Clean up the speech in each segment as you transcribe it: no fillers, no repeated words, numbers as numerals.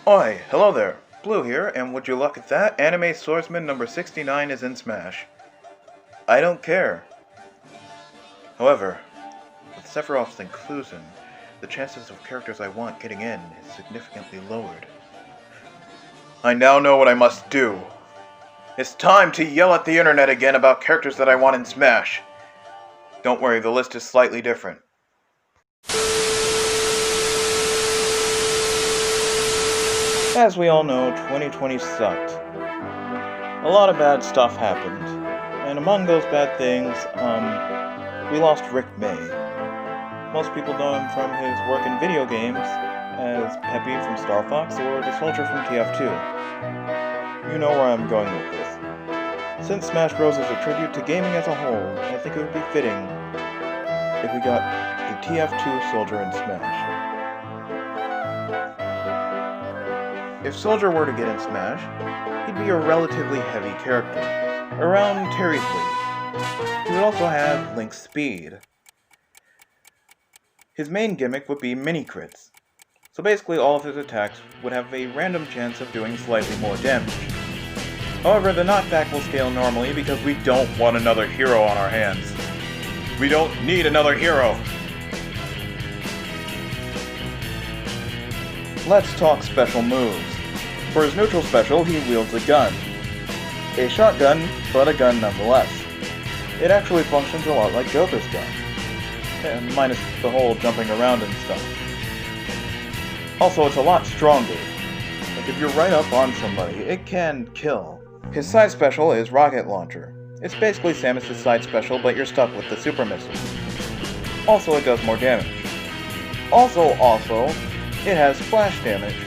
Oi, hello there. Blue here, and would you look at that? Anime Swordsman number 69 is in Smash. I don't care. However, with Sephiroth's inclusion, the chances of characters I want getting in is significantly lowered. I now know what I must do. It's time to yell at the internet again about characters that I want in Smash. Don't worry, the list is slightly different. As we all know, 2020 sucked. A lot of bad stuff happened. And among those bad things, we lost Rick May. Most people know him from his work in video games as Peppy from Star Fox or the Soldier from TF2. You know where I'm going with this. Since Smash Bros. Is a tribute to gaming as a whole, I think it would be fitting if we got the TF2 Soldier in Smash. If Soldier were to get in Smash, he'd be a relatively heavy character, around Terry's weight. He would also have Link's speed. His main gimmick would be mini-crits, so basically all of his attacks would have a random chance of doing slightly more damage. However, the knockback will scale normally because we don't want another hero on our hands. We don't need another hero! Let's talk special moves. For his neutral special, he wields a gun. A shotgun, but a gun nonetheless. It actually functions a lot like Joker's gun, minus the whole jumping around and stuff. Also, it's a lot stronger. Like if you're right up on somebody, it can kill. His side special is Rocket Launcher. It's basically Samus's side special, but you're stuck with the super missile. Also, it does more damage. Also, it has splash damage.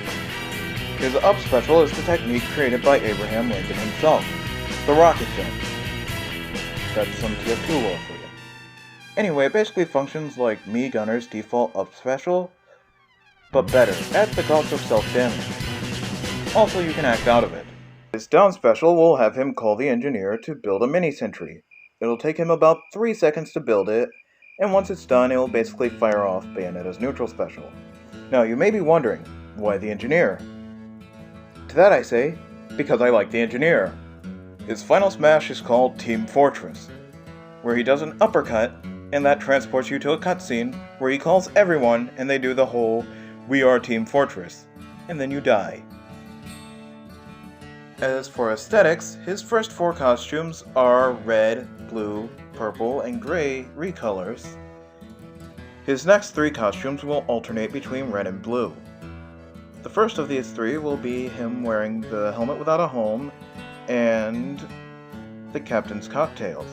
His up special is the technique created by Abraham Lincoln himself, the rocket jump. That's some TF2 lore for you. Anyway, it basically functions like Mii Gunner's default up special, but better, at the cost of self-damage. Also, you can act out of it. His down special will have him call the engineer to build a mini-sentry. It'll take him about 3 seconds to build it, and once it's done, it'll basically fire off Bayonetta's neutral special. Now, you may be wondering, why the engineer? To that I say, because I like the engineer. His final smash is called Team Fortress, where he does an uppercut, and that transports you to a cutscene where he calls everyone and they do the whole "We are Team Fortress," and then you die. As for aesthetics, his first 4 costumes are red, blue, purple, and gray recolors. His next 3 costumes will alternate between red and blue. The first of these 3 will be him wearing the helmet without a home and the captain's cocktails.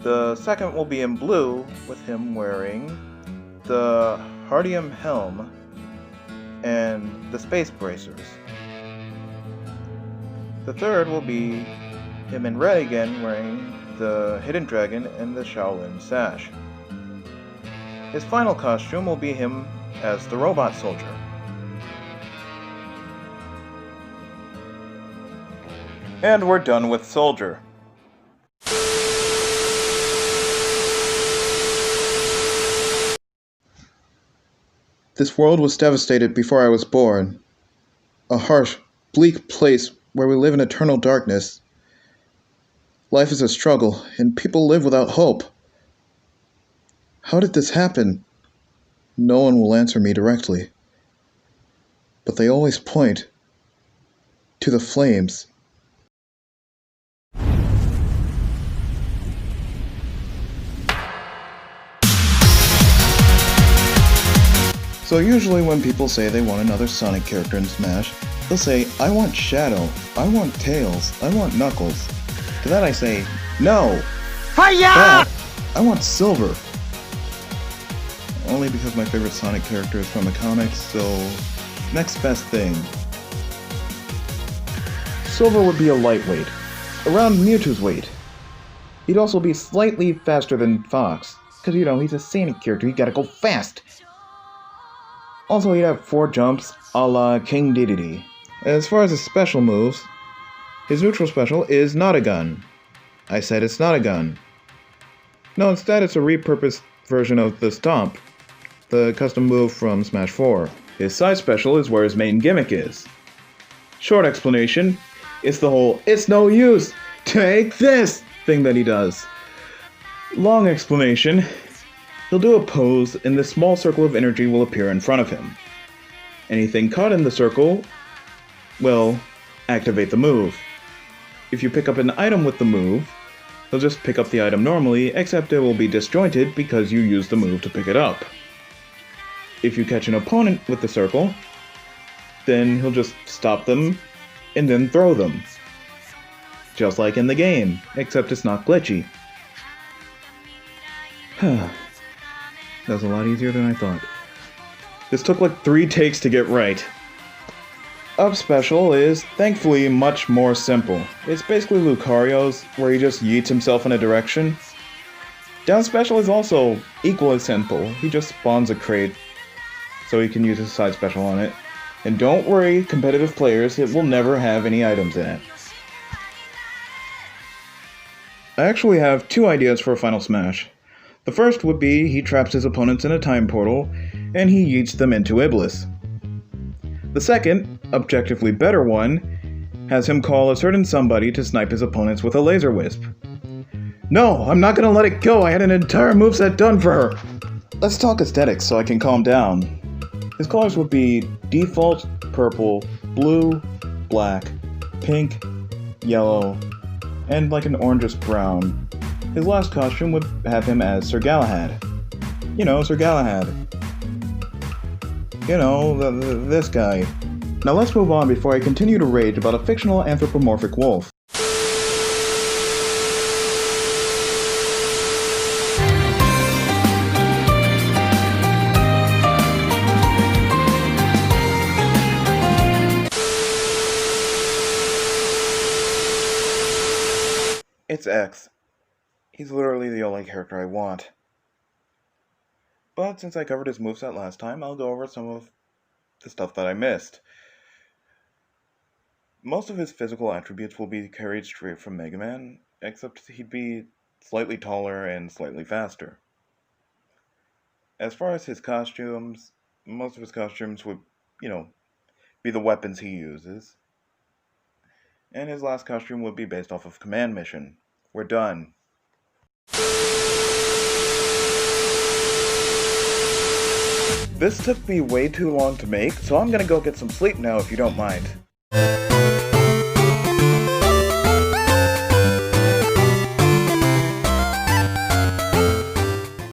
The second will be in blue with him wearing the Hardium helm and the space bracers. The third will be him in red again wearing the Hidden Dragon and the Shaolin sash. His final costume will be him as the robot soldier. And we're done with Soldier. This world was devastated before I was born. A harsh, bleak place where we live in eternal darkness. Life is a struggle, and people live without hope. How did this happen? No one will answer me directly. But they always point to the flames. So usually when people say they want another Sonic character in Smash, they'll say, I want Shadow, I want Tails, I want Knuckles. To that I say, no! Fire! But I want Silver. Only because my favorite Sonic character is from the comics, so next best thing. Silver would be a lightweight, around Mewtwo's weight. He'd also be slightly faster than Fox, because you know, he's a Sonic character, he gotta go fast. Also, he'd have 4 jumps, a la King Dedede. As far as his special moves, his neutral special is not a gun. I said it's not a gun. No, instead it's a repurposed version of the Stomp, the custom move from Smash 4. His side special is where his main gimmick is. Short explanation, it's the whole "it's no use, take this" thing that he does. Long explanation, he'll do a pose and this small circle of energy will appear in front of him. Anything caught in the circle will activate the move. If you pick up an item with the move, he'll just pick up the item normally, except it will be disjointed because you used the move to pick it up. If you catch an opponent with the circle, then he'll just stop them and then throw them. Just like in the game, except it's not glitchy. That was a lot easier than I thought. This took like 3 takes to get right. Up special is, thankfully, much more simple. It's basically Lucario's, where he just yeets himself in a direction. Down special is also equally simple. He just spawns a crate, so he can use his side special on it. And don't worry, competitive players, it will never have any items in it. I actually have 2 ideas for a final smash. The first would be he traps his opponents in a time portal, and he yeets them into Iblis. The second, objectively better one, has him call a certain somebody to snipe his opponents with a laser wisp. No, I'm not gonna let it go, I had an entire moveset done for her! Let's talk aesthetics so I can calm down. His colors would be default, purple, blue, black, pink, yellow, and like an orangish brown. His last costume would have him as Sir Galahad. You know, Sir Galahad. You know, this guy. Now let's move on before I continue to rage about a fictional anthropomorphic wolf. It's X. He's literally the only character I want. But since I covered his moveset last time, I'll go over some of the stuff that I missed. Most of his physical attributes will be carried straight from Mega Man, except he'd be slightly taller and slightly faster. As far as his costumes, most of his costumes would, be the weapons he uses. And his last costume would be based off of Command Mission. We're done. This took me way too long to make, so I'm gonna go get some sleep now if you don't mind.